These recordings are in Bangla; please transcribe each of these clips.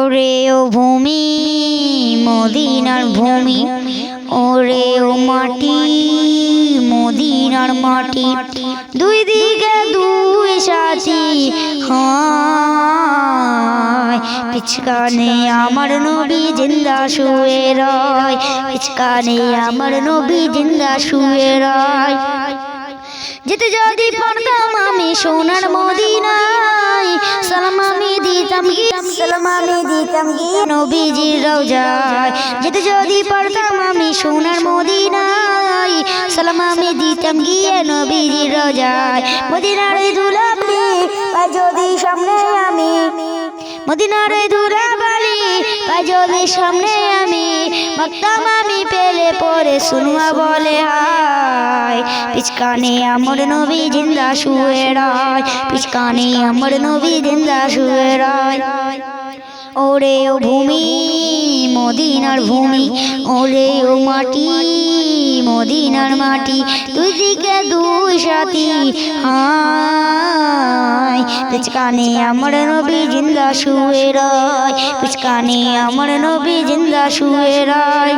ওরে ও ভূমি মদিনার ভূমি, ওরে ও মাটি মদিনার মাটি, দুই দিকে দুই সাথী হয়। পিছকানে আমার নবী জিন্দা শুয়ে রয়, পিছকানে আমার নবী জিন্দা শুয়ে রয়। যেতে যদি পারতাম আমি সোনার মদিনায়, সালাম আমি দিতাম গিয়ে, সালাম আমি দিতাম গিয়ে নবীজির রওজায়। যেতে যদি পারতাম আমি সোনার মদিনায়, সালাম আমি দিতাম গিয়ে নবীজির রওজায়। মদিনার ধুলাবালি পাই যদি সামনে আমি, মদিনার ধুলাবালি পাই যদি সামনে আমি, মাখতাম আমি পেলে পরে সুনমা বলে হায়। পিছকানে আমার নবী জিন্দা শুয়ে রয়, পিছকানে আমার নবী জিন্দা শুয়ে রয়। ওরে ও ভূমি মদিনার ভূমি, ওরে ও মাটি মদিনার মাটি, দুই দিকে দুই সাথী হায়। পিছকানে আমার নবী জিন্দা শুয়ে রয়, পিছকানে আমার নবী জিন্দা শুয়ে রয়।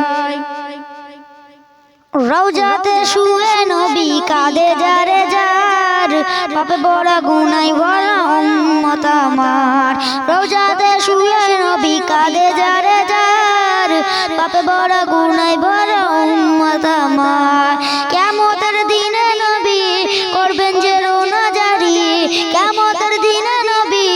রওজাতে শুয়ে নবী কাঁদে যারে যার, পাপে বড় গুনাই ভরা উম্মত আমার। রওজাতে শুয়ে নবী কাঁদে যারে যার, পাপে বড় গুনাই ভরা উম্মত আমার। কিয়ামতের দিনে নবী করবেন যে রোনা জারি, কিয়ামতের দিনে নবী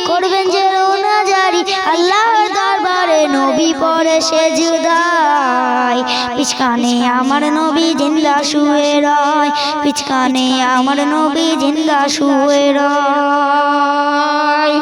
করবেন যে রোনা জারি, আল্লাহর দরবারে নবী পড়ে সেজদায়। পিছকানে আমার নবী জিন্দা শুয়ে রয়, পিছকানে আমার নবী জিন্দা শুয়ে রয়।